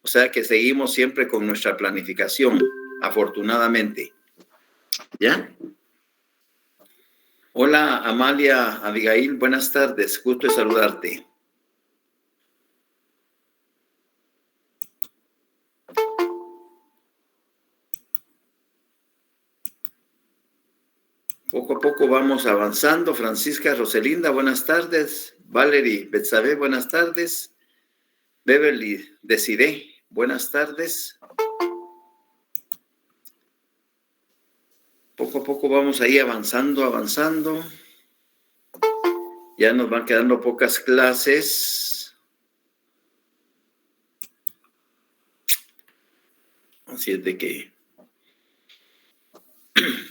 O sea que seguimos siempre con nuestra planificación, afortunadamente. ¿Ya? Hola, Amalia Abigail, buenas tardes, gusto de saludarte. Poco a poco vamos avanzando. Francisca Roselinda, buenas tardes. Valerie Betsabe, buenas tardes. Beverly Desiré, buenas tardes. Poco a poco vamos ahí avanzando. Ya nos van quedando pocas clases. Así es de que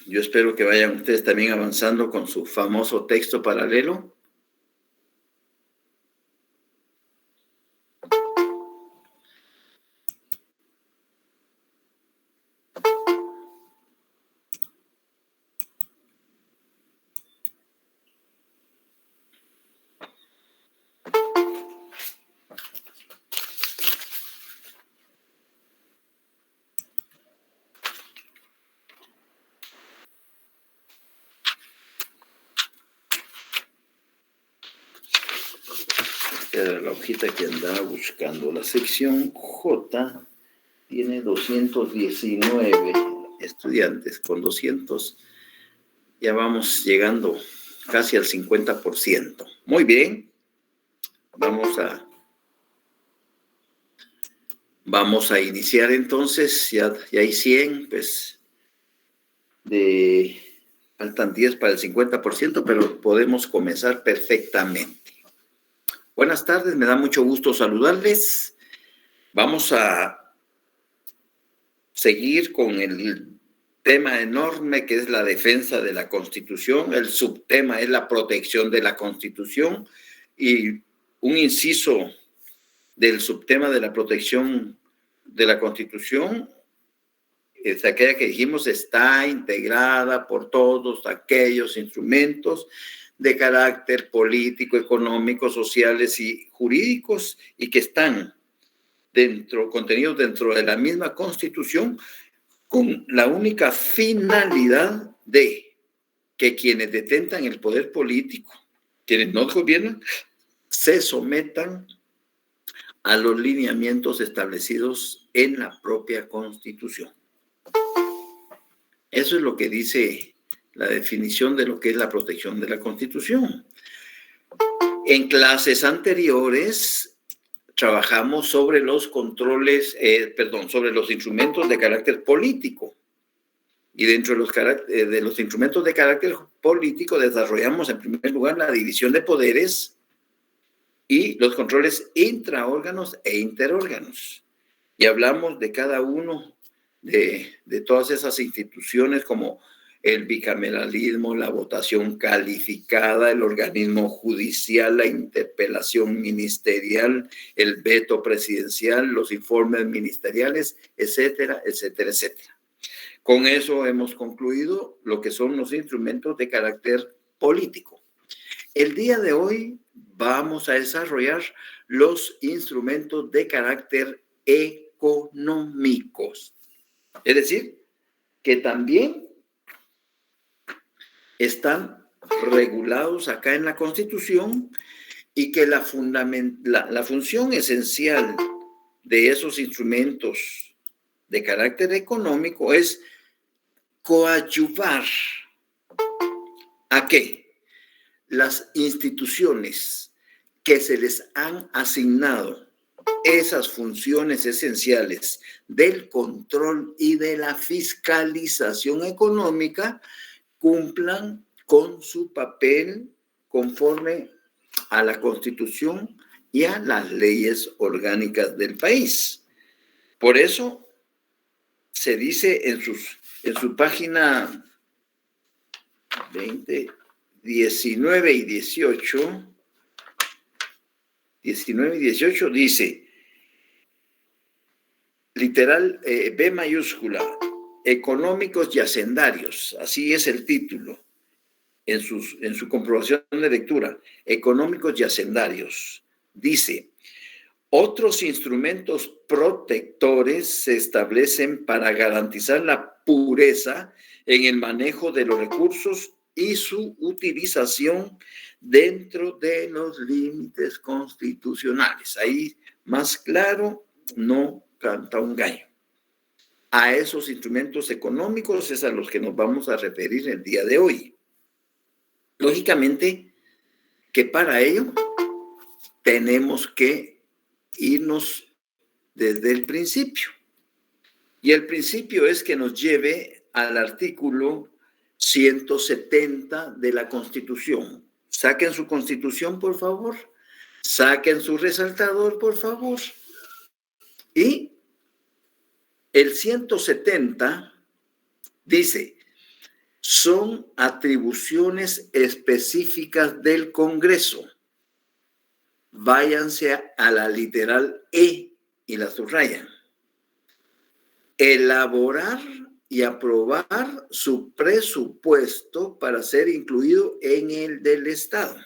yo espero que vayan ustedes también avanzando con su famoso texto paralelo. Era la hojita que andaba buscando. La sección J tiene 219 estudiantes. Con 200 ya vamos llegando casi al 50%. Muy bien. Vamos a iniciar entonces. Ya hay 100, pues faltan 10 para el 50%, pero podemos comenzar perfectamente. Buenas tardes, me da mucho gusto saludarles. Vamos a seguir con el tema enorme que es la defensa de la Constitución. El subtema es la protección de la Constitución y un inciso del subtema de la protección de la Constitución es aquella que dijimos está integrada por todos aquellos instrumentos de carácter político, económico, sociales y jurídicos y que están contenidos dentro de la misma Constitución con la única finalidad de que quienes detentan el poder político, quienes nos gobiernan, se sometan a los lineamientos establecidos en la propia Constitución. Eso es lo que dice la definición de lo que es la protección de la Constitución. En clases anteriores trabajamos sobre los sobre los instrumentos de carácter político. Y dentro de los instrumentos de carácter político desarrollamos en primer lugar la división de poderes y los controles intraórganos e interórganos. Y hablamos de cada uno de todas esas instituciones como el bicameralismo, la votación calificada, el organismo judicial, la interpelación ministerial, el veto presidencial, los informes ministeriales, etcétera, etcétera, etcétera. Con eso hemos concluido lo que son los instrumentos de carácter político. El día de hoy vamos a desarrollar los instrumentos de carácter económicos. Es decir, que también están regulados acá en la Constitución y que la función esencial de esos instrumentos de carácter económico es coadyuvar a que las instituciones que se les han asignado esas funciones esenciales del control y de la fiscalización económica cumplan con su papel conforme a la Constitución y a las leyes orgánicas del país. Por eso se dice en su página 20, 19 y 18, dice, literal, B mayúscula, económicos y hacendarios, así es el título, en su comprobación de lectura, económicos y hacendarios, dice, Otros instrumentos protectores se establecen para garantizar la pureza en el manejo de los recursos y su utilización dentro de los límites constitucionales. Ahí, más claro, no canta un gallo. A esos instrumentos económicos es a los que nos vamos a referir el día de hoy. Lógicamente que para ello tenemos que irnos desde el principio. Y el principio es que nos lleve al artículo 170 de la Constitución. Saquen su Constitución, por favor. Saquen su resaltador, por favor. Y el 170 dice, son atribuciones específicas del Congreso. Váyanse a la literal E y la subrayan. Elaborar y aprobar su presupuesto para ser incluido en el del Estado.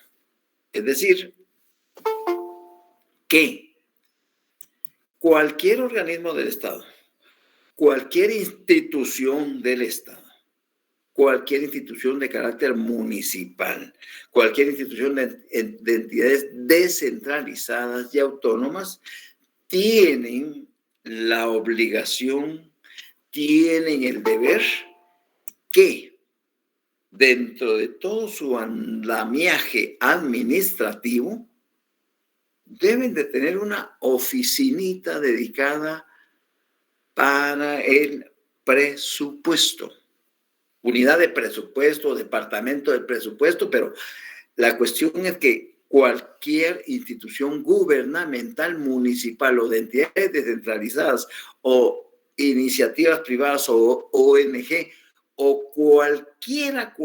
Es decir, que cualquier organismo del Estado, cualquier institución del Estado, cualquier institución de carácter municipal, cualquier institución de entidades descentralizadas y autónomas, tienen la obligación, tienen el deber que dentro de todo su andamiaje administrativo deben de tener una oficinita dedicada para el presupuesto. Unidad de presupuesto, departamento de presupuesto, pero la cuestión es que cualquier institución gubernamental, municipal o de entidades descentralizadas o iniciativas privadas o ONG o cualquiera,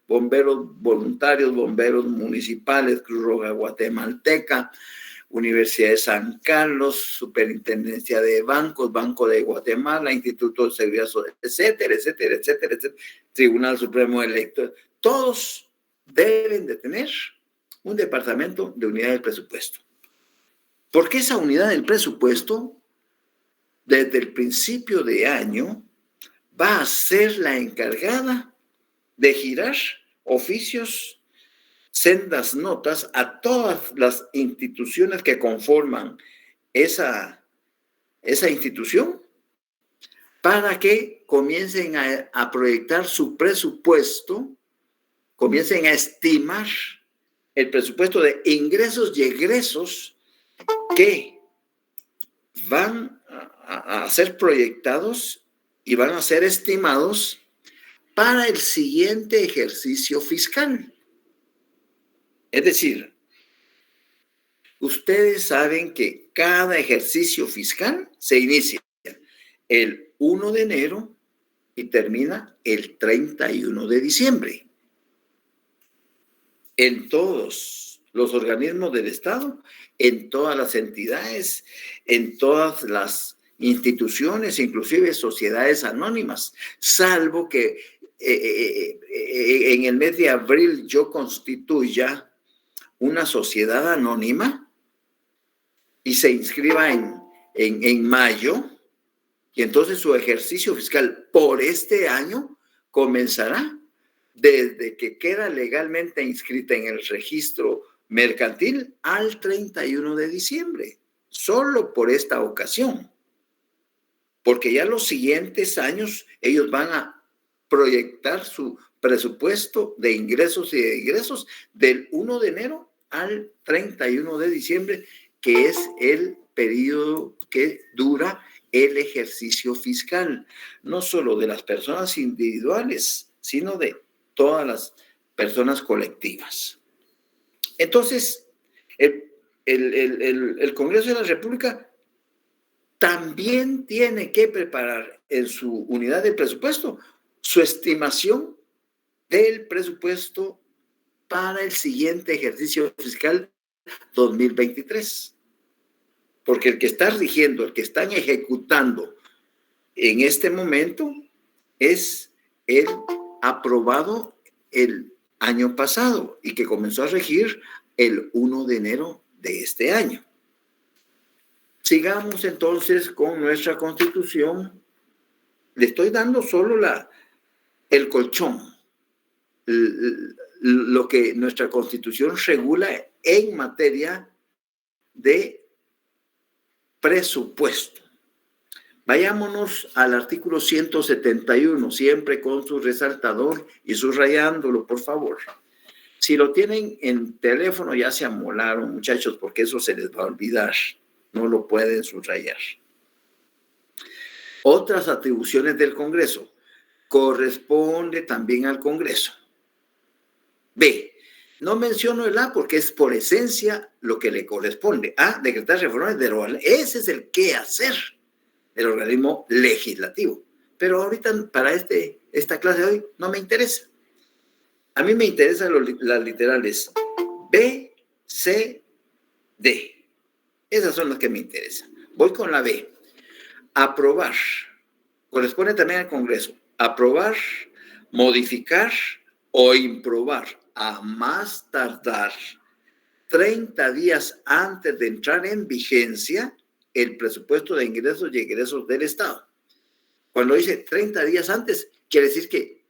bomberos voluntarios, bomberos municipales, Cruz Roja Guatemalteca, Universidad de San Carlos, Superintendencia de Bancos, Banco de Guatemala, Instituto de Seguridad Social, etcétera, etcétera, etcétera, etcétera, Tribunal Supremo Electoral, todos deben de tener un departamento de unidad del presupuesto. Porque esa unidad del presupuesto, desde el principio de año, va a ser la encargada de girar oficios, sendas notas a todas las instituciones que conforman esa institución para que comiencen a proyectar su presupuesto, comiencen a estimar el presupuesto de ingresos y egresos que van a ser proyectados y van a ser estimados para el siguiente ejercicio fiscal. Es decir, ustedes saben que cada ejercicio fiscal se inicia el 1 de enero y termina el 31 de diciembre. En todos los organismos del Estado, en todas las entidades, en todas las instituciones, inclusive sociedades anónimas, salvo que en el mes de abril yo constituya una sociedad anónima y se inscriba en mayo, y entonces su ejercicio fiscal por este año comenzará desde que queda legalmente inscrita en el registro mercantil al 31 de diciembre, solo por esta ocasión. Porque ya los siguientes años ellos van a proyectar su presupuesto de ingresos y de egresos del 1 de enero al 31 de diciembre, que es el periodo que dura el ejercicio fiscal, no solo de las personas individuales, sino de todas las personas colectivas. Entonces, el Congreso de la República también tiene que preparar en su unidad de presupuesto su estimación del presupuesto para el siguiente ejercicio fiscal 2023. Porque el que está rigiendo, el que están ejecutando en este momento es el aprobado el año pasado y que comenzó a regir el 1 de enero de este año. Sigamos entonces con nuestra Constitución. Le estoy dando solo el colchón, lo que nuestra Constitución regula en materia de presupuesto. Vayámonos al artículo 171, siempre con su resaltador y subrayándolo, por favor. Si lo tienen en teléfono, ya se amolaron, muchachos, porque eso se les va a olvidar. No lo pueden subrayar. Otras atribuciones del Congreso. Corresponde también al Congreso. B. No menciono el A porque es por esencia lo que le corresponde. A. Decretar reformas de ese es el qué hacer del organismo legislativo. Pero ahorita para esta clase de hoy no me interesa. A mí me interesan las literales B, C, D. Esas son las que me interesan. Voy con la B. Aprobar. Corresponde también al Congreso. Aprobar, modificar o improbar a más tardar 30 días antes de entrar en vigencia el presupuesto de ingresos y egresos del Estado. Cuando dice 30 días antes, quiere decir que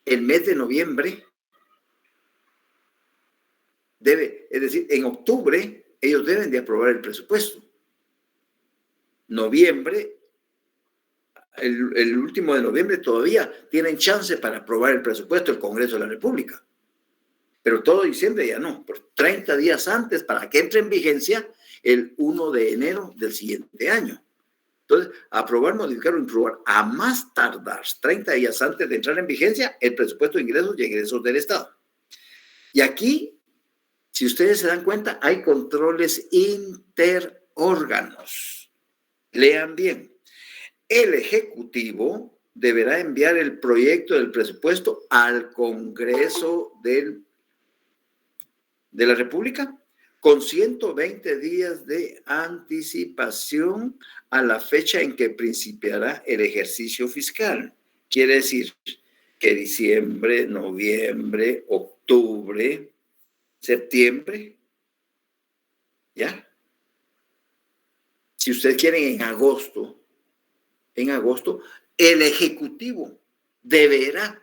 el mes de noviembre es decir, en octubre ellos deben de aprobar el presupuesto. Noviembre, el último de noviembre todavía tienen chance para aprobar el presupuesto del Congreso de la República. Pero todo diciembre ya no, por 30 días antes para que entre en vigencia el 1 de enero del siguiente año. Entonces, aprobar, modificar o improbar a más tardar 30 días antes de entrar en vigencia el presupuesto de ingresos y egresos del Estado. Y aquí, si ustedes se dan cuenta, hay controles interórganos. Lean bien. El Ejecutivo deberá enviar el proyecto del presupuesto al Congreso de la República con 120 días de anticipación a la fecha en que principiará el ejercicio fiscal. Quiere decir que diciembre, noviembre, octubre, septiembre, ¿ya? Si ustedes quieren en agosto, el Ejecutivo deberá,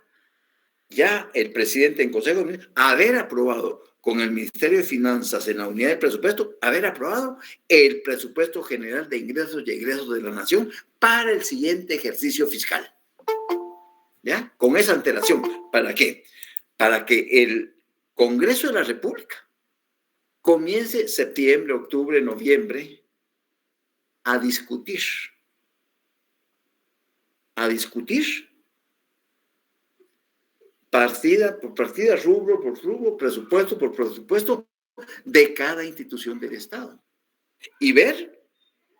ya el presidente en Consejo de Ministros, haber aprobado con el Ministerio de Finanzas en la unidad de presupuesto, haber aprobado el presupuesto general de ingresos y egresos de la Nación para el siguiente ejercicio fiscal. ¿Ya? Con esa antelación. ¿Para qué? Para que el Congreso de la República comience septiembre, octubre, noviembre a discutir partida por partida, rubro por rubro, presupuesto por presupuesto de cada institución del Estado y ver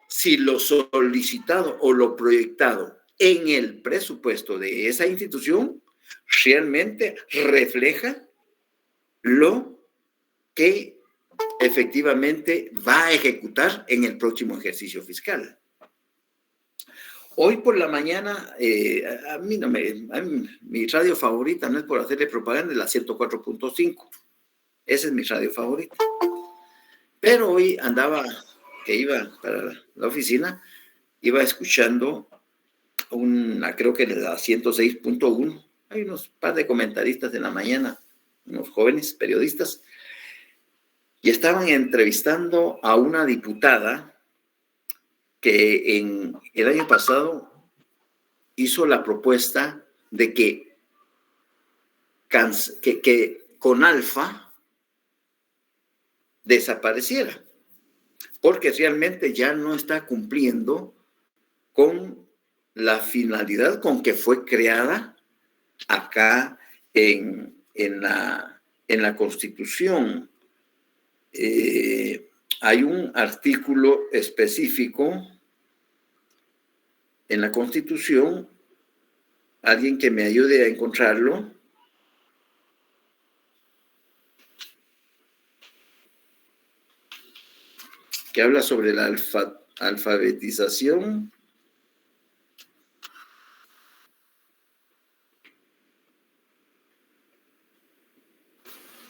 si lo solicitado o lo proyectado en el presupuesto de esa institución realmente refleja lo que efectivamente va a ejecutar en el próximo ejercicio fiscal. Hoy por la mañana, mi radio favorita, no es por hacerle propaganda, es la 104.5. Esa es mi radio favorita. Pero hoy que iba para la oficina, iba escuchando creo que la 106.1. Hay unos par de comentaristas en la mañana, unos jóvenes periodistas, y estaban entrevistando a una diputada que en el año pasado hizo la propuesta de que CONALFA desapareciera, porque realmente ya no está cumpliendo con la finalidad con que fue creada acá en la Constitución. Hay un artículo específico en la Constitución, alguien que me ayude a encontrarlo, que habla sobre la alfabetización.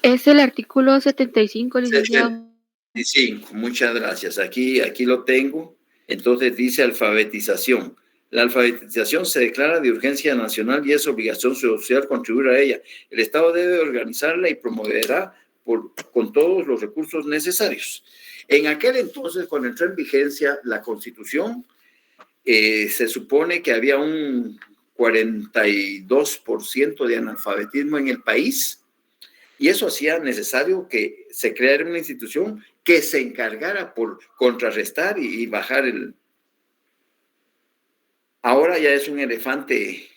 Es el artículo 75, licenciado. 25, muchas gracias. Aquí lo tengo. Entonces dice alfabetización. La alfabetización se declara de urgencia nacional y es obligación social contribuir a ella. El Estado debe organizarla y promoverá con todos los recursos necesarios. En aquel entonces, cuando entró en vigencia la Constitución, se supone que había un 42% de analfabetismo en el país. Y eso hacía necesario que se creara una institución que se encargara por contrarrestar y bajar el... Ahora ya es un elefante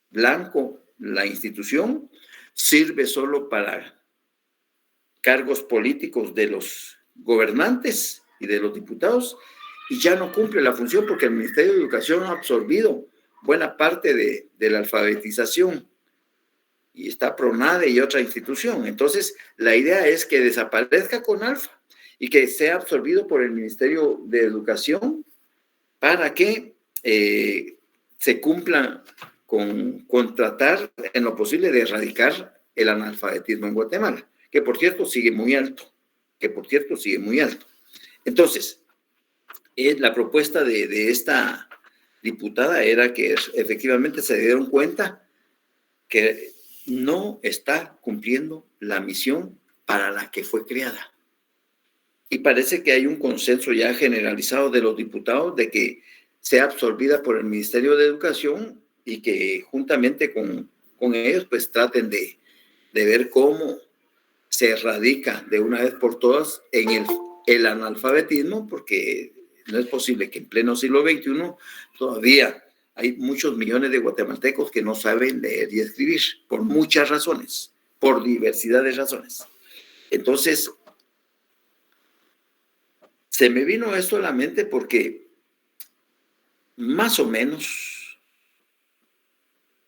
blanco la institución, sirve solo para cargos políticos de los gobernantes y de los diputados y ya no cumple la función porque el Ministerio de Educación ha absorbido buena parte de la alfabetización. Y está PRONADE y otra institución. Entonces, la idea es que desaparezca CONALFA y que sea absorbido por el Ministerio de Educación para que se cumpla con tratar en lo posible de erradicar el analfabetismo en Guatemala, que por cierto sigue muy alto, Entonces, la propuesta de esta diputada era que efectivamente se dieron cuenta que no está cumpliendo la misión para la que fue creada. Y parece que hay un consenso ya generalizado de los diputados de que sea absorbida por el Ministerio de Educación y que juntamente con ellos pues traten de ver cómo se erradica de una vez por todas en el analfabetismo, porque no es posible que en pleno siglo XXI todavía hay muchos millones de guatemaltecos que no saben leer y escribir, por muchas razones, por diversidad de razones. Entonces, se me vino esto a la mente porque más o menos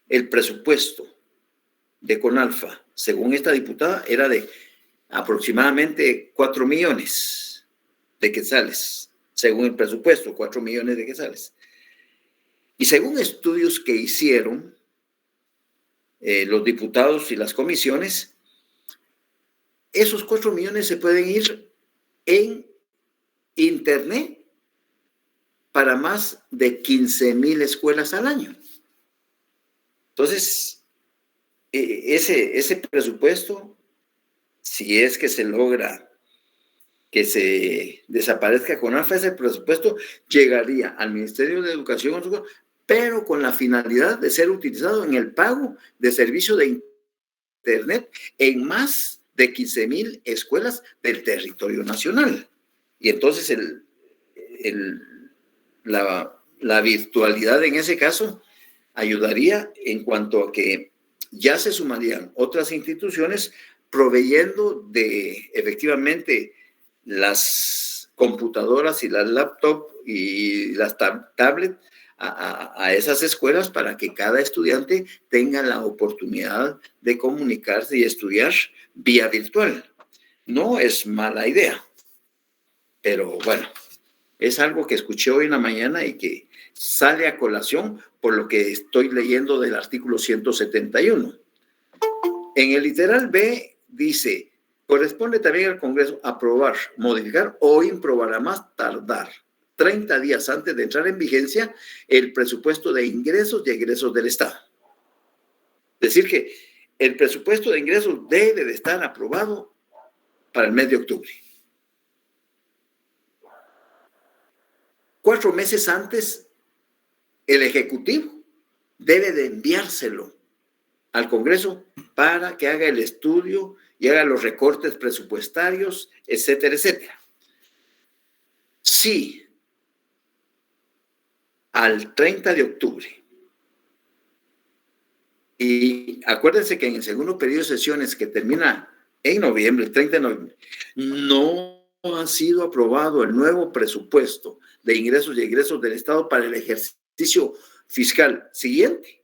el presupuesto de CONALFA, según esta diputada, era de aproximadamente 4 millones de quetzales, según el presupuesto, 4 millones de quetzales. Y según estudios que hicieron los diputados y las comisiones, esos 4 millones se pueden ir en Internet para más de 15,000 escuelas al año. Entonces, ese presupuesto, si es que se logra que se desaparezca CONALFA, ese presupuesto llegaría al Ministerio de Educación, pero con la finalidad de ser utilizado en el pago de servicio de Internet en más de 15,000 escuelas del territorio nacional. Y entonces la virtualidad en ese caso ayudaría en cuanto a que ya se sumarían otras instituciones proveyendo de efectivamente las computadoras y las laptops y las tablets a esas escuelas para que cada estudiante tenga la oportunidad de comunicarse y estudiar vía virtual. No es mala idea, pero bueno, es algo que escuché hoy en la mañana y que sale a colación por lo que estoy leyendo del artículo 171. En el literal B dice, corresponde también al Congreso aprobar, modificar o improbar a más tardar 30 días antes de entrar en vigencia el presupuesto de ingresos y egresos del Estado. Es decir que el presupuesto de ingresos debe de estar aprobado para el mes de octubre. 4 meses antes, el Ejecutivo debe de enviárselo al Congreso para que haga el estudio y haga los recortes presupuestarios, etcétera, etcétera. Sí, al 30 de octubre. Y acuérdense que en el segundo periodo de sesiones que termina en noviembre, el 30 de noviembre, no ha sido aprobado el nuevo presupuesto de ingresos y egresos del Estado para el ejercicio fiscal siguiente,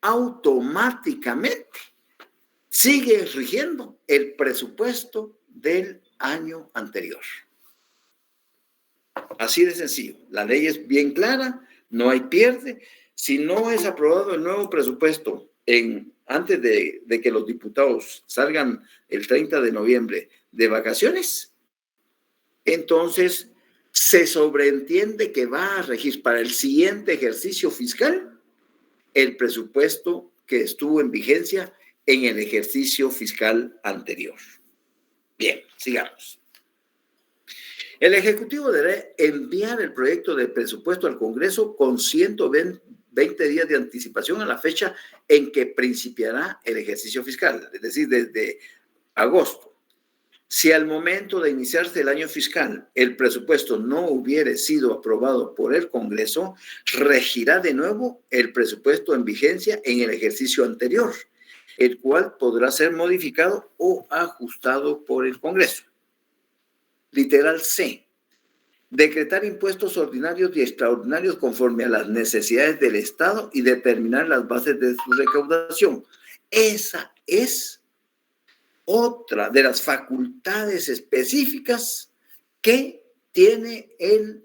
automáticamente sigue rigiendo el presupuesto del año anterior. Así de sencillo. La ley es bien clara, no hay pierde. Si no es aprobado el nuevo presupuesto antes de que los diputados salgan el 30 de noviembre de vacaciones, entonces se sobreentiende que va a regir para el siguiente ejercicio fiscal el presupuesto que estuvo en vigencia en el ejercicio fiscal anterior. Bien, sigamos. El Ejecutivo debe enviar el proyecto de presupuesto al Congreso con 120 días de anticipación a la fecha en que principiará el ejercicio fiscal, es decir, desde agosto. Si al momento de iniciarse el año fiscal el presupuesto no hubiere sido aprobado por el Congreso, regirá de nuevo el presupuesto en vigencia en el ejercicio anterior, el cual podrá ser modificado o ajustado por el Congreso. Literal C. Decretar impuestos ordinarios y extraordinarios conforme a las necesidades del Estado y determinar las bases de su recaudación. Esa es otra de las facultades específicas que tiene el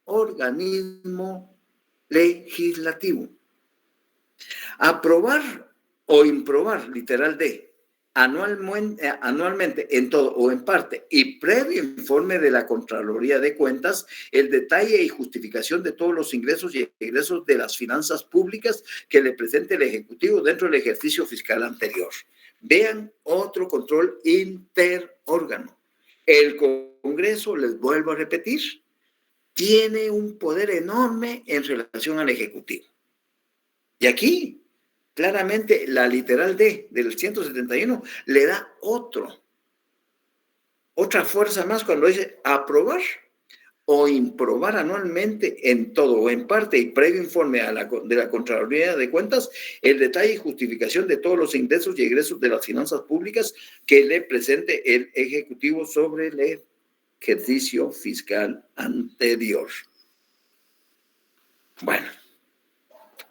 organismo legislativo. Aprobar o improbar, literal D, anualmente en todo o en parte y previo informe de la Contraloría de Cuentas, el detalle y justificación de todos los ingresos y egresos de las finanzas públicas que le presente el Ejecutivo dentro del ejercicio fiscal anterior. Vean otro control interórgano. El Congreso, les vuelvo a repetir, tiene un poder enorme en relación al Ejecutivo. Y aquí, claramente, la literal D del 171 le da otra fuerza más cuando dice aprobar o improbar anualmente en todo o en parte y previo informe de la Contraloría de Cuentas el detalle y justificación de todos los ingresos y egresos de las finanzas públicas que le presente el Ejecutivo sobre el ejercicio fiscal anterior. Bueno,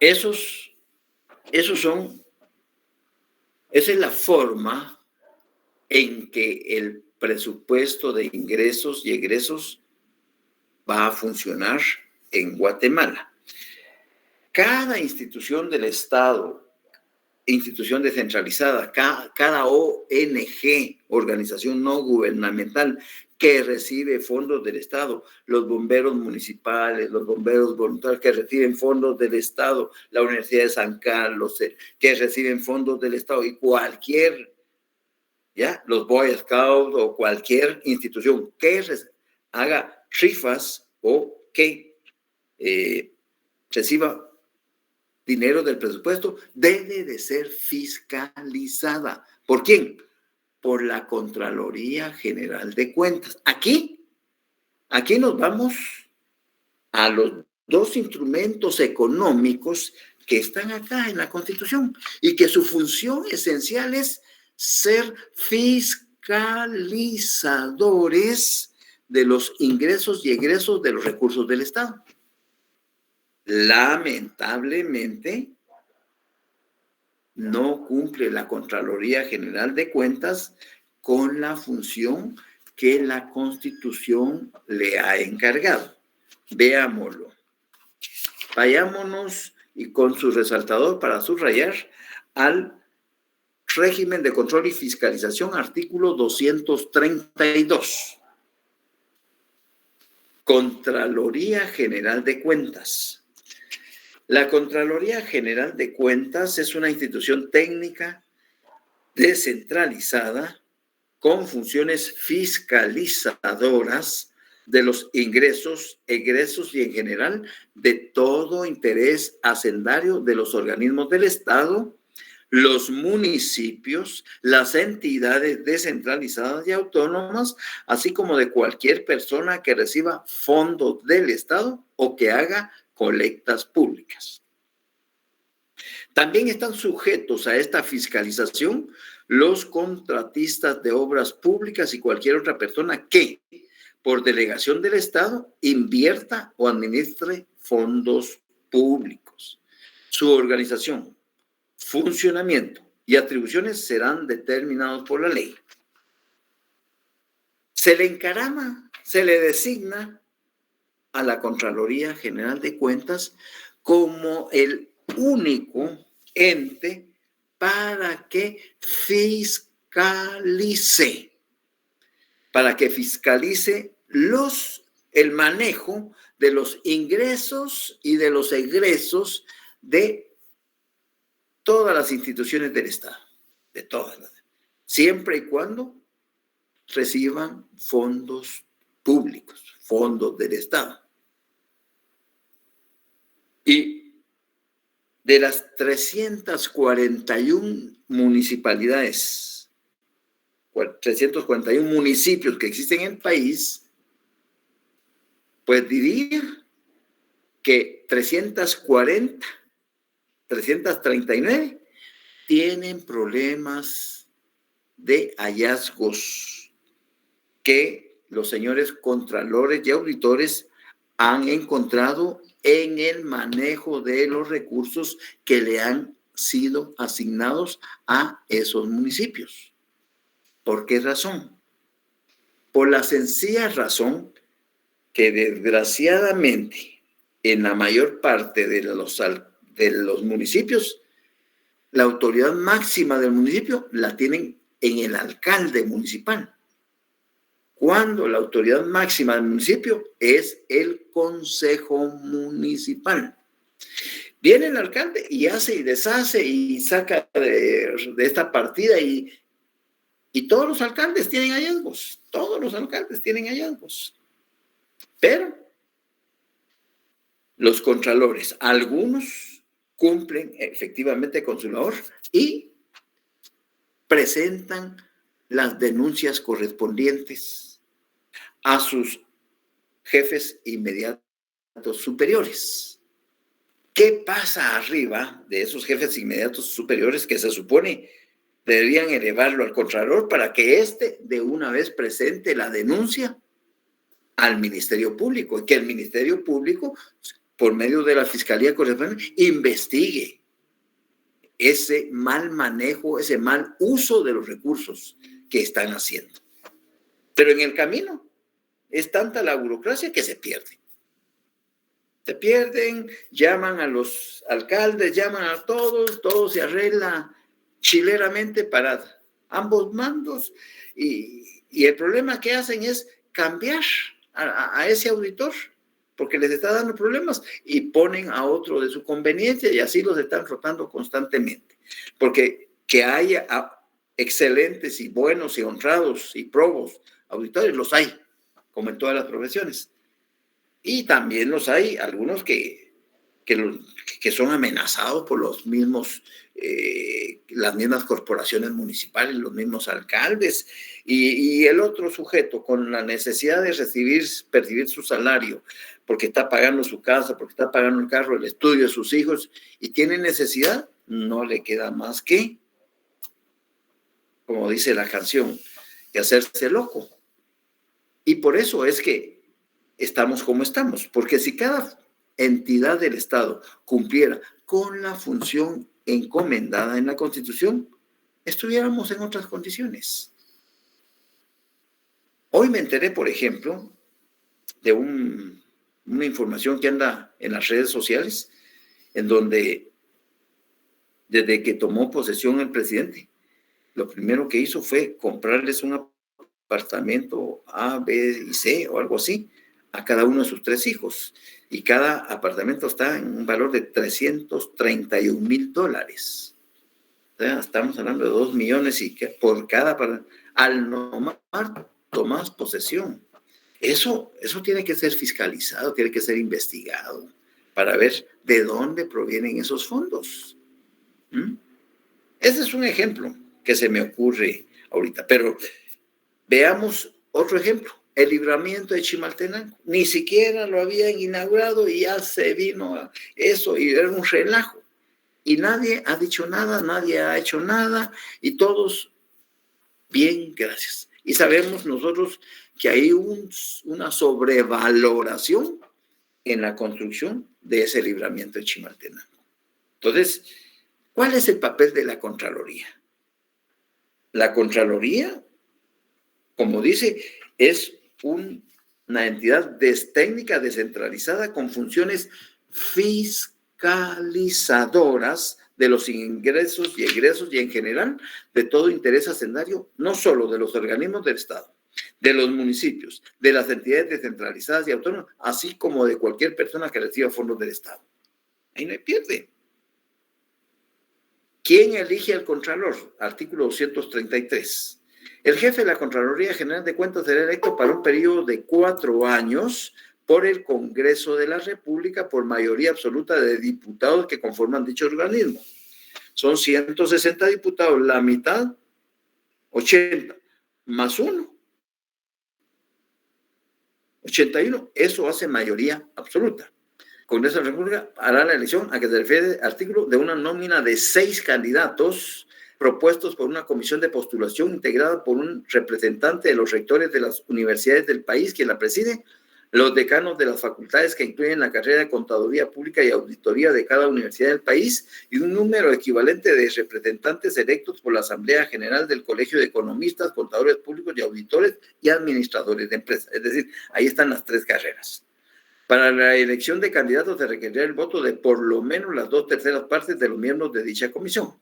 esa es la forma en que el presupuesto de ingresos y egresos va a funcionar en Guatemala. Cada institución del Estado, institución descentralizada, cada ONG, organización no gubernamental, que recibe fondos del Estado, los bomberos municipales, los bomberos voluntarios que reciben fondos del Estado, la Universidad de San Carlos, que reciben fondos del Estado y cualquier, los Boy Scouts o cualquier institución que haga rifas o que reciba dinero del presupuesto, debe de ser fiscalizada. ¿Por quién? Por la Contraloría General de Cuentas. Aquí nos vamos a los dos instrumentos económicos que están acá en la Constitución y que su función esencial es ser fiscalizadores de los ingresos y egresos de los recursos del Estado. Lamentablemente, no cumple la Contraloría General de Cuentas con la función que la Constitución le ha encargado. Veámoslo. Vayámonos y con su resaltador para subrayar al régimen de control y fiscalización, artículo 232. Contraloría General de Cuentas. La Contraloría General de Cuentas es una institución técnica descentralizada con funciones fiscalizadoras de los ingresos, egresos y en general de todo interés hacendario de los organismos del Estado, los municipios, las entidades descentralizadas y autónomas, así como de cualquier persona que reciba fondos del Estado o que haga colectas públicas. También están sujetos a esta fiscalización los contratistas de obras públicas y cualquier otra persona que, por delegación del Estado, invierta o administre fondos públicos. Su organización, funcionamiento y atribuciones serán determinados por la ley. Se le designa a la Contraloría General de Cuentas como el único ente para que fiscalice el manejo de los ingresos y de los egresos de todas las instituciones del Estado, de todas las, siempre y cuando reciban fondos públicos, fondos del Estado. Y de las 341 municipalidades, 341 municipios que existen en el país, pues diría que 339 tienen problemas de hallazgos que los señores contralores y auditores han encontrado en el manejo de los recursos que le han sido asignados a esos municipios. ¿Por qué razón? Por la sencilla razón que desgraciadamente en la mayor parte de los municipios, la autoridad máxima del municipio la tienen en el alcalde municipal, cuando la autoridad máxima del municipio es el consejo municipal. Viene el alcalde y hace y deshace y saca de esta partida y todos los alcaldes tienen hallazgos, Pero los contralores, algunos cumplen efectivamente con su labor y presentan las denuncias correspondientes a sus jefes inmediatos superiores. ¿Qué pasa arriba de esos jefes inmediatos superiores que se supone deberían elevarlo al contralor para que éste de una vez presente la denuncia al Ministerio Público y que el Ministerio Público, por medio de la Fiscalía correspondiente, investigue ese mal manejo, ese mal uso de los recursos que están haciendo? Pero en el camino es tanta la burocracia que se pierde. Se pierden, llaman a los alcaldes, llaman a todos, todo se arregla chileramente para ambos mandos y el problema que hacen es cambiar a ese auditor porque les está dando problemas y ponen a otro de su conveniencia y así los están rotando constantemente. Porque que haya excelentes y buenos y honrados y probos auditores, los hay, como en todas las profesiones. Y también los hay algunos que son amenazados por los mismos, las mismas corporaciones municipales, los mismos alcaldes, y el otro sujeto con la necesidad de percibir su salario, porque está pagando su casa, porque está pagando el carro, el estudio de sus hijos, y tiene necesidad, no le queda más que, como dice la canción, que hacerse loco. Y por eso es que estamos como estamos, porque si cada entidad del Estado cumpliera con la función encomendada en la Constitución, estuviéramos en otras condiciones. Hoy me enteré, por ejemplo, de una información que anda en las redes sociales, en donde desde que tomó posesión el presidente, lo primero que hizo fue comprarles un apartamento A, B y C o algo así a cada uno de sus 3 hijos. Y cada apartamento está en un valor de $331,000. O sea, estamos hablando de 2 millones y que por cada apartamento, al nomás tomas posesión. Eso tiene que ser fiscalizado, tiene que ser investigado para ver de dónde provienen esos fondos. Ese es un ejemplo que se me ocurre ahorita, pero veamos otro ejemplo. El libramiento de Chimaltenango, ni siquiera lo habían inaugurado y ya se vino eso y era un relajo. Y nadie ha dicho nada, nadie ha hecho nada y todos, bien, gracias. Y sabemos nosotros que hay una sobrevaloración en la construcción de ese libramiento de Chimaltenango. Entonces, ¿cuál es el papel de la Contraloría? La Contraloría, como dice, es una entidad técnica descentralizada con funciones fiscalizadoras de los ingresos y egresos y en general de todo interés hacendario, no solo de los organismos del Estado, de los municipios, de las entidades descentralizadas y autónomas, así como de cualquier persona que reciba fondos del Estado. Ahí no hay pierde. ¿Quién elige al Contralor? Artículo 233. El jefe de la Contraloría General de Cuentas será electo para un periodo de 4 años por el Congreso de la República por mayoría absoluta de diputados que conforman dicho organismo. Son 160 diputados, la mitad, 80, más 1, 81. Eso hace mayoría absoluta. Congreso de la República hará la elección a que se refiere el artículo de una nómina de 6 candidatos propuestos por una comisión de postulación integrada por un representante de los rectores de las universidades del país, quien la preside, los decanos de las facultades que incluyen la carrera de Contaduría Pública y Auditoría de cada universidad del país y un número equivalente de representantes electos por la Asamblea General del Colegio de Economistas, Contadores Públicos y Auditores y Administradores de Empresas. Es decir, ahí están las 3 carreras. Para la elección de candidatos se requerirá el voto de por lo menos las 2/3 partes de los miembros de dicha comisión.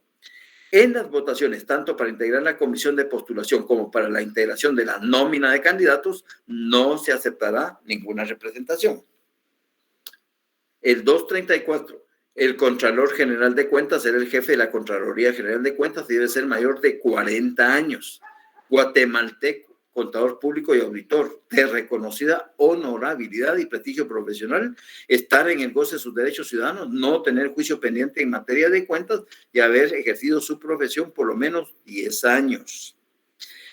En las votaciones, tanto para integrar la comisión de postulación como para la integración de la nómina de candidatos, no se aceptará ninguna representación. El 234. El Contralor General de Cuentas será el jefe de la Contraloría General de Cuentas y debe ser mayor de 40 años. Guatemalteco, contador público y auditor, de reconocida honorabilidad y prestigio profesional, estar en el goce de sus derechos ciudadanos, no tener juicio pendiente en materia de cuentas y haber ejercido su profesión por lo menos 10 años.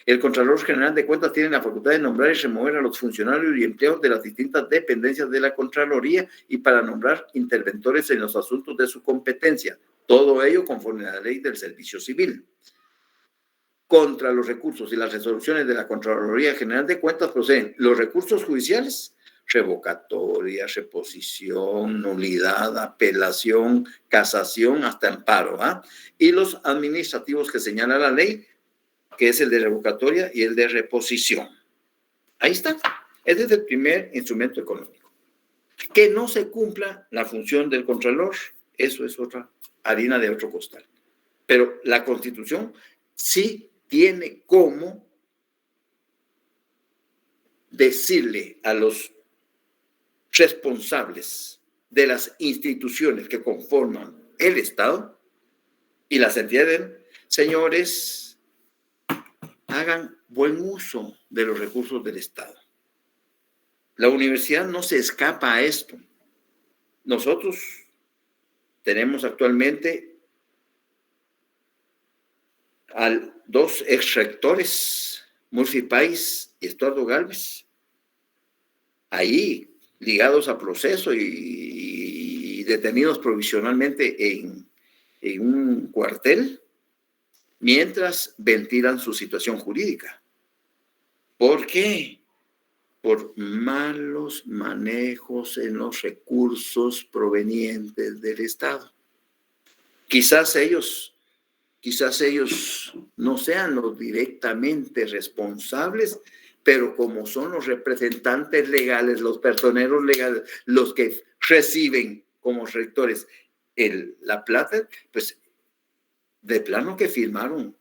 El Contralor General de Cuentas tiene la facultad de nombrar y remover a los funcionarios y empleados de las distintas dependencias de la Contraloría y para nombrar interventores en los asuntos de su competencia. Todo ello conforme a la ley del servicio civil. Contra los recursos y las resoluciones de la Contraloría General de Cuentas proceden los recursos judiciales, revocatoria, reposición, nulidad, apelación, casación, hasta amparo, y los administrativos que señala la ley, que es el de revocatoria y el de reposición. Ahí está. Ese es el primer instrumento económico. Que no se cumpla la función del Contralor, eso es otra harina de otro costal. Pero la Constitución sí tiene cómo decirle a los responsables de las instituciones que conforman el Estado y las entidades, señores, hagan buen uso de los recursos del Estado. La universidad no se escapa a esto. Nosotros tenemos actualmente a 2 exrectores, Murphy Páez y Estuardo Gálvez, ahí ligados a proceso y detenidos provisionalmente en un cuartel, mientras ventilan su situación jurídica. ¿Por qué? Por malos manejos en los recursos provenientes del Estado. Quizás ellos no sean los directamente responsables, pero como son los representantes legales, los personeros legales, los que reciben como rectores la plata, pues de plano que firmaron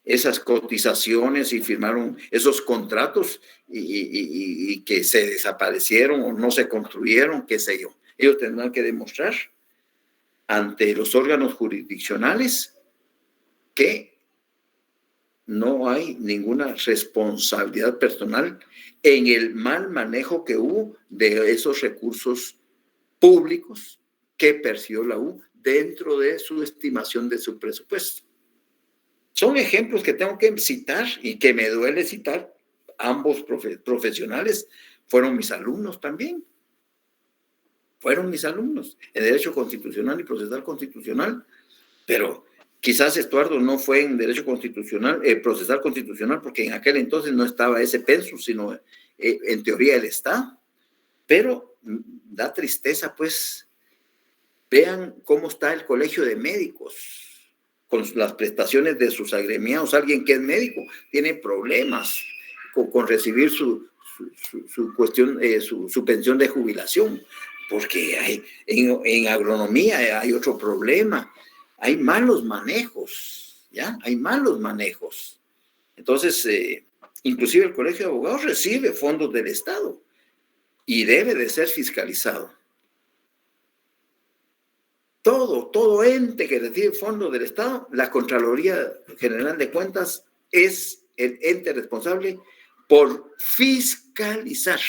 esas cotizaciones y firmaron esos contratos y que se desaparecieron o no se construyeron, qué sé yo. Ellos tendrán que demostrar ante los órganos jurisdiccionales que no hay ninguna responsabilidad personal en el mal manejo que hubo de esos recursos públicos que percibió la U dentro de su estimación de su presupuesto. Son ejemplos que tengo que citar y que me duele citar. Ambos profesionales fueron mis alumnos también. Fueron mis alumnos en Derecho Constitucional y Procesal Constitucional, pero quizás Estuardo no fue en Derecho Constitucional, Procesal Constitucional, porque en aquel entonces no estaba ese penso, sino en teoría él está. Pero da tristeza, pues, vean cómo está el Colegio de Médicos con las prestaciones de sus agremiados. Alguien que es médico tiene problemas con recibir su pensión de jubilación. porque en agronomía hay otro problema. Hay malos manejos, ¿ya? Hay malos manejos. Entonces, inclusive el Colegio de Abogados recibe fondos del Estado y debe de ser fiscalizado. Todo ente que recibe fondos del Estado, la Contraloría General de Cuentas es el ente responsable por fiscalizar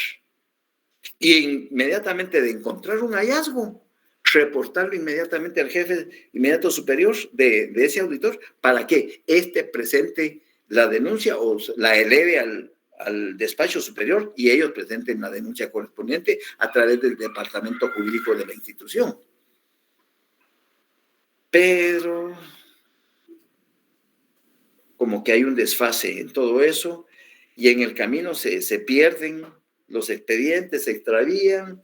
y inmediatamente de encontrar un hallazgo, reportarlo inmediatamente al jefe inmediato superior de ese auditor para que éste presente la denuncia o la eleve al despacho superior y ellos presenten la denuncia correspondiente a través del departamento jurídico de la institución. Pero como que hay un desfase en todo eso y en el camino se pierden los expedientes, se extravían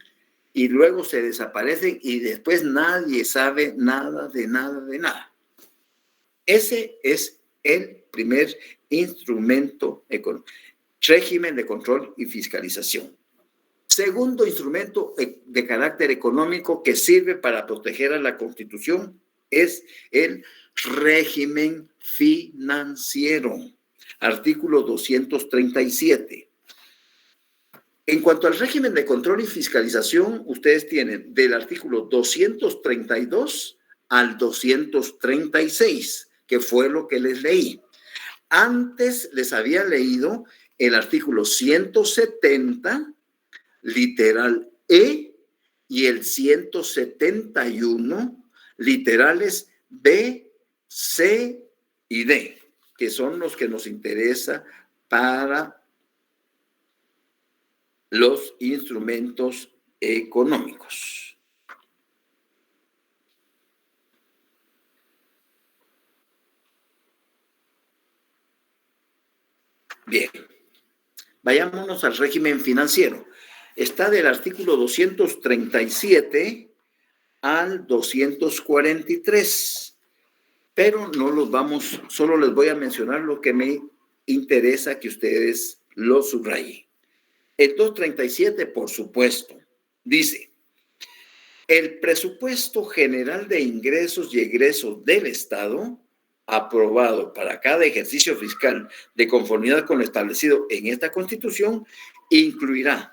y luego se desaparecen y después nadie sabe nada de nada. Ese es el primer instrumento económico, régimen de control y fiscalización. Segundo instrumento de carácter económico que sirve para proteger a la Constitución es el régimen financiero, artículo 237. En cuanto al régimen de control y fiscalización, ustedes tienen del artículo 232 al 236, que fue lo que les leí. Antes les había leído el artículo 170, literal E, y el 171, literales B, C y D, que son los que nos interesa para los instrumentos económicos. Bien, vayámonos al régimen financiero. Está del artículo 237 al 243, pero no los vamos, solo les voy a mencionar lo que me interesa que ustedes lo subrayen. El 237, por supuesto, dice: el presupuesto general de ingresos y egresos del Estado, aprobado para cada ejercicio fiscal de conformidad con lo establecido en esta Constitución, incluirá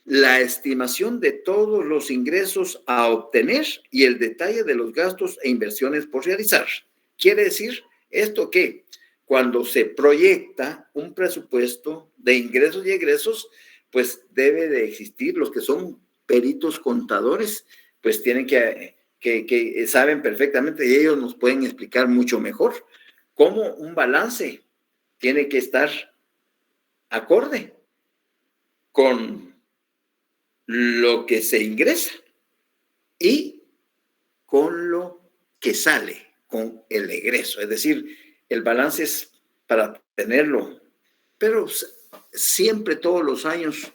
la estimación de todos los ingresos a obtener y el detalle de los gastos e inversiones por realizar. Quiere decir esto que cuando se proyecta un presupuesto de ingresos y egresos, pues debe de existir los que son peritos contadores, pues tienen que saben perfectamente y ellos nos pueden explicar mucho mejor cómo un balance tiene que estar acorde con lo que se ingresa y con lo que sale, con el egreso. Es decir, el balance es para tenerlo, pero siempre, todos los años,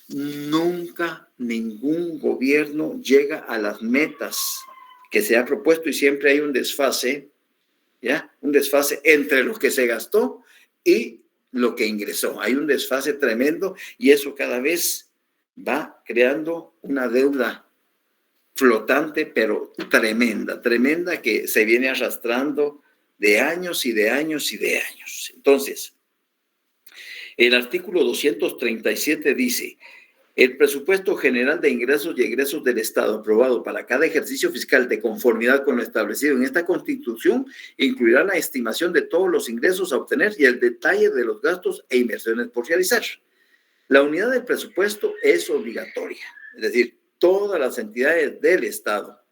nunca ningún gobierno llega a las metas que se ha propuesto y siempre hay un desfase, ¿ya? Un desfase entre lo que se gastó y lo que ingresó. Hay un desfase tremendo y eso cada vez va creando una deuda flotante, pero tremenda que se viene arrastrando de años y de años y de años. Entonces, el artículo 237 dice: el presupuesto general de ingresos y egresos del Estado aprobado para cada ejercicio fiscal de conformidad con lo establecido en esta Constitución incluirá la estimación de todos los ingresos a obtener y el detalle de los gastos e inversiones por realizar. La unidad del presupuesto es obligatoria, es decir, todas las entidades del Estado,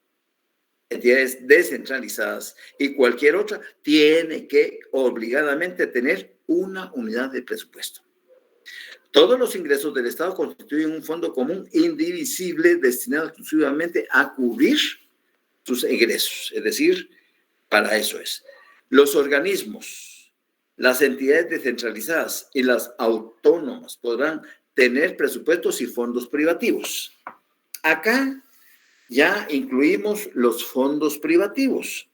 entidades descentralizadas y cualquier otra, tiene que obligadamente tener una unidad de presupuesto. Todos los ingresos del Estado constituyen un fondo común indivisible destinado exclusivamente a cubrir sus egresos, es decir, para eso es. Los organismos, las entidades descentralizadas y las autónomas podrán tener presupuestos y fondos privativos. Acá ya incluimos los fondos privativos.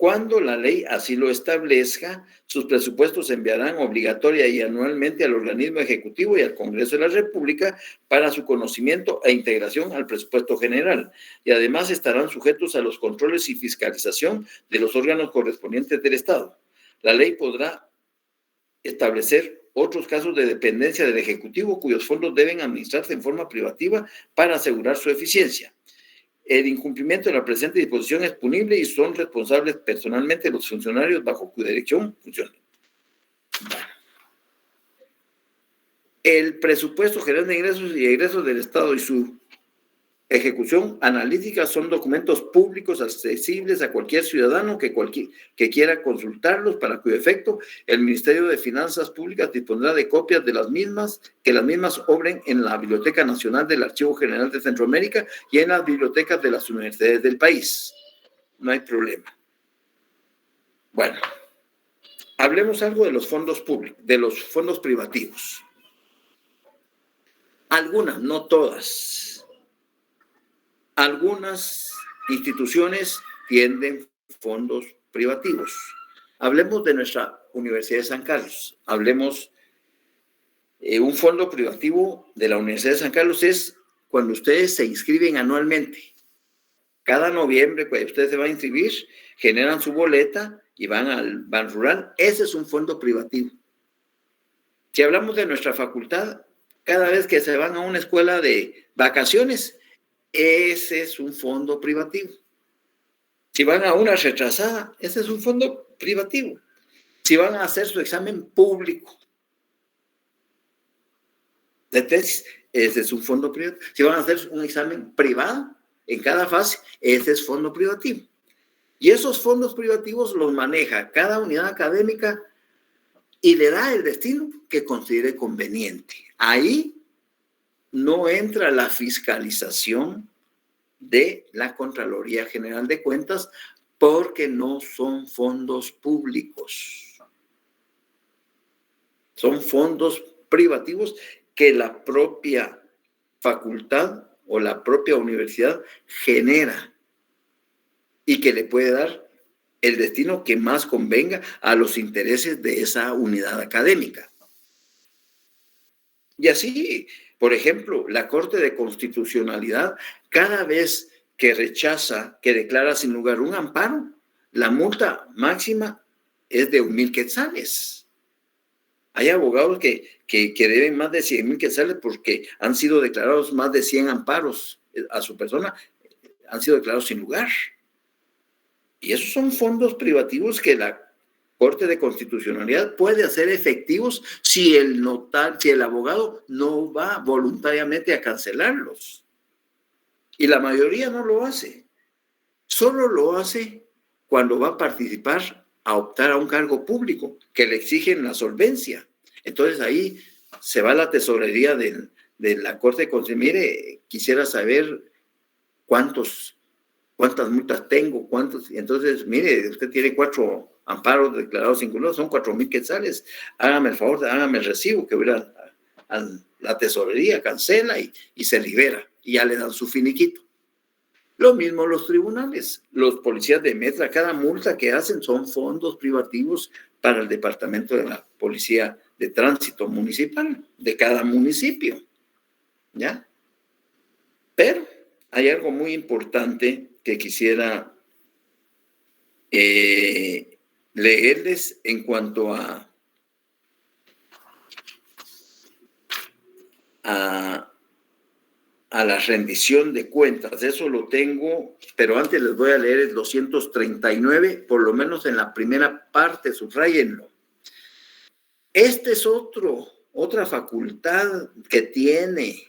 Cuando la ley así lo establezca, sus presupuestos se enviarán obligatoria y anualmente al organismo ejecutivo y al Congreso de la República para su conocimiento e integración al presupuesto general. Y además estarán sujetos a los controles y fiscalización de los órganos correspondientes del Estado. La ley podrá establecer otros casos de dependencia del Ejecutivo cuyos fondos deben administrarse en forma privativa para asegurar su eficiencia. El incumplimiento de la presente disposición es punible y son responsables personalmente los funcionarios bajo cuya dirección funcionan. El presupuesto general de ingresos y egresos del Estado y su ejecución analítica son documentos públicos accesibles a cualquier ciudadano que quiera consultarlos, para cuyo efecto el Ministerio de Finanzas Públicas dispondrá de copias de las mismas, que las mismas obren en la Biblioteca Nacional del Archivo General de Centroamérica y en las bibliotecas de las universidades del país. No hay problema. Bueno, hablemos algo de los fondos públicos, de los fondos privativos. Algunas, no todas. Algunas instituciones tienen fondos privativos. Hablemos de nuestra Universidad de San Carlos. Hablemos, un fondo privativo de la Universidad de San Carlos es cuando ustedes se inscriben anualmente. Cada noviembre, cuando ustedes se van a inscribir, generan su boleta y van al Ban Rural. Ese es un fondo privativo. Si hablamos de nuestra facultad, cada vez que se van a una escuela de vacaciones, ese es un fondo privativo. Si van a una retrasada, ese es un fondo privativo. Si van a hacer su examen público de tesis, ese es un fondo privativo. Si van a hacer un examen privado en cada fase, ese es fondo privativo. Y esos fondos privativos los maneja cada unidad académica y le da el destino que considere conveniente. Ahí no entra la fiscalización de la Contraloría General de Cuentas porque no son fondos públicos. Son fondos privativos que la propia facultad o la propia universidad genera y que le puede dar el destino que más convenga a los intereses de esa unidad académica. Y así, por ejemplo, la Corte de Constitucionalidad, cada vez que rechaza, que declara sin lugar un amparo, la multa máxima es de 1,000 quetzales. Hay abogados que deben más de 100,000 quetzales porque han sido declarados más de 100 amparos a su persona, han sido declarados sin lugar. Y esos son fondos privativos que la Corte de Constitucionalidad puede hacer efectivos si el abogado no va voluntariamente a cancelarlos. Y la mayoría no lo hace. Solo lo hace cuando va a participar, a optar a un cargo público, que le exigen la solvencia. Entonces ahí se va a la tesorería de la Corte de Constitucionalidad. Mire, quisiera saber cuántas multas tengo, entonces, mire, usted tiene 4 amparos declarados incurridos, son 4,000 quetzales, hágame el favor, hágame el recibo, que hubiera a la tesorería, cancela y se libera, y ya le dan su finiquito. Lo mismo los tribunales, los policías de Metra, cada multa que hacen son fondos privativos para el departamento de la Policía de Tránsito Municipal, de cada municipio, ¿ya? Pero hay algo muy importante que quisiera leerles en cuanto a la rendición de cuentas. Eso lo tengo, pero antes les voy a leer el 239, por lo menos en la primera parte, subrayenlo. Este es otra facultad que tiene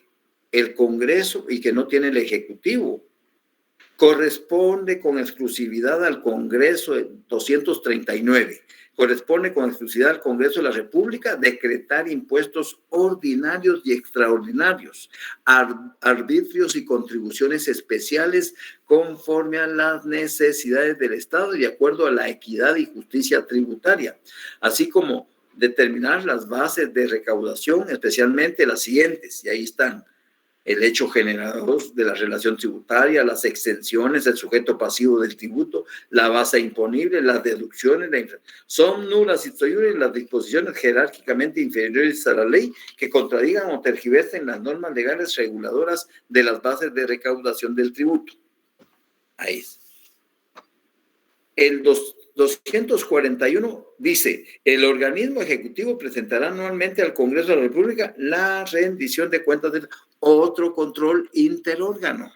el Congreso y que no tiene el Ejecutivo. Corresponde con exclusividad al Congreso 239. Corresponde con exclusividad al Congreso de la República decretar impuestos ordinarios y extraordinarios, arbitrios y contribuciones especiales conforme a las necesidades del Estado y de acuerdo a la equidad y justicia tributaria, así como determinar las bases de recaudación, especialmente las siguientes, y ahí están: el hecho generador de la relación tributaria, las exenciones, el sujeto pasivo del tributo, la base imponible, las deducciones, son nulas y iure las disposiciones jerárquicamente inferiores a la ley que contradigan o tergiversen las normas legales reguladoras de las bases de recaudación del tributo. Ahí es. El 241 dice, el organismo ejecutivo presentará anualmente al Congreso de la República la rendición de cuentas del otro control interórgano.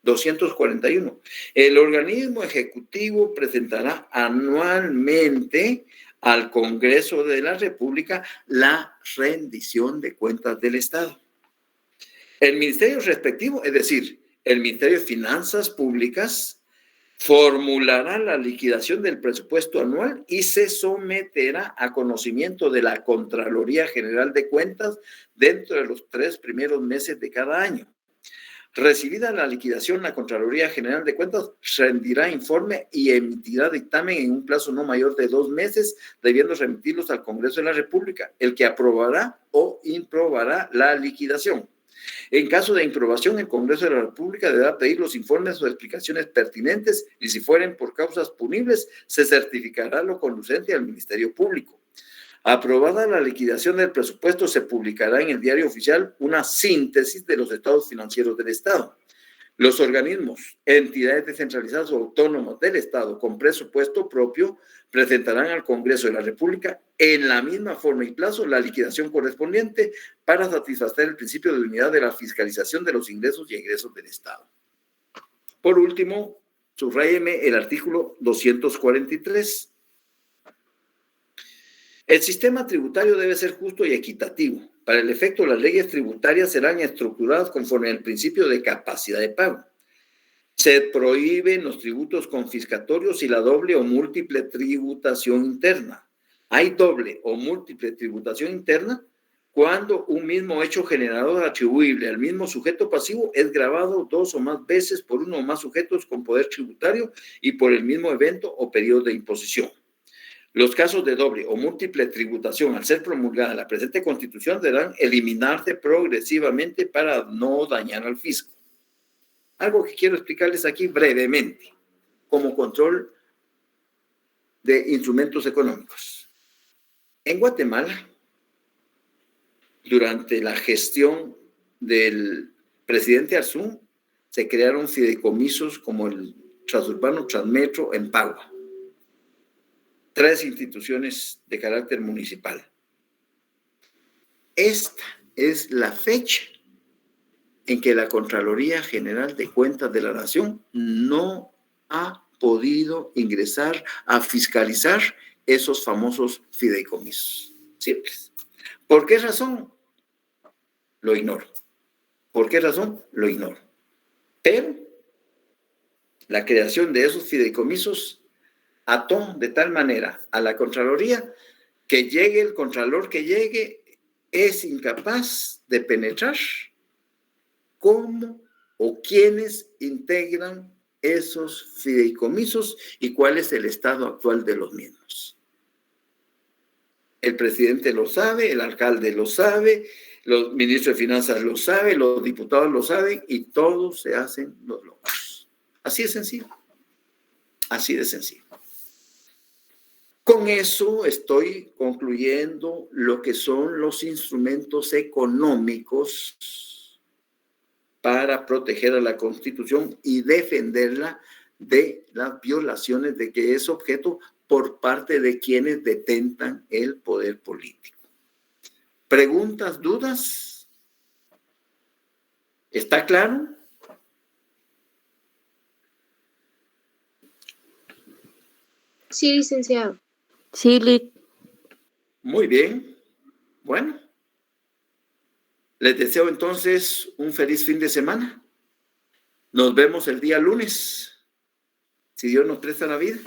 241. El organismo ejecutivo presentará anualmente al Congreso de la República la rendición de cuentas del Estado. El ministerio respectivo, es decir, el Ministerio de Finanzas Públicas, formulará la liquidación del presupuesto anual y se someterá a conocimiento de la Contraloría General de Cuentas dentro de los 3 primeros meses de cada año. Recibida la liquidación, la Contraloría General de Cuentas rendirá informe y emitirá dictamen en un plazo no mayor de 2 meses, debiendo remitirlos al Congreso de la República, el que aprobará o improbará la liquidación. En caso de improbación, el Congreso de la República deberá pedir los informes o explicaciones pertinentes y si fueren por causas punibles, se certificará lo conducente al Ministerio Público. Aprobada la liquidación del presupuesto, se publicará en el Diario Oficial una síntesis de los estados financieros del Estado. Los organismos, entidades descentralizadas o autónomas del Estado con presupuesto propio presentarán al Congreso de la República en la misma forma y plazo la liquidación correspondiente para satisfacer el principio de unidad de la fiscalización de los ingresos y egresos del Estado. Por último, subráyeme el artículo 243. El sistema tributario debe ser justo y equitativo. Para el efecto, las leyes tributarias serán estructuradas conforme al principio de capacidad de pago. Se prohíben los tributos confiscatorios y la doble o múltiple tributación interna. Hay doble o múltiple tributación interna cuando un mismo hecho generador atribuible al mismo sujeto pasivo es gravado 2 o más veces por uno o más sujetos con poder tributario y por el mismo evento o periodo de imposición. Los casos de doble o múltiple tributación, al ser promulgada la presente Constitución, deberán eliminarse progresivamente para no dañar al fisco. Algo que quiero explicarles aquí brevemente, como control de instrumentos económicos. En Guatemala, durante la gestión del presidente Arzú, se crearon fideicomisos como el Transurbano Transmetro en Pagua. 3 instituciones de carácter municipal. Esta es la fecha en que la Contraloría General de Cuentas de la Nación no ha podido ingresar a fiscalizar esos famosos fideicomisos. Simples. ¿Por qué razón? Lo ignoro. ¿Por qué razón? Lo ignoro. Pero la creación de esos fideicomisos ató de tal manera a la Contraloría que llegue el Contralor que llegue, es incapaz de penetrar cómo o quiénes integran esos fideicomisos y cuál es el estado actual de los mismos. El presidente lo sabe, el alcalde lo sabe, los ministros de Finanzas lo saben, los diputados lo saben y todos se hacen los locos. Así de sencillo. Así de sencillo. Con eso estoy concluyendo lo que son los instrumentos económicos para proteger a la Constitución y defenderla de las violaciones de que es objeto por parte de quienes detentan el poder político. ¿Preguntas, dudas? ¿Está claro? Sí, licenciado. Sí, Lic. Muy bien. Bueno, les deseo entonces un feliz fin de semana. Nos vemos el día lunes, si Dios nos presta la vida.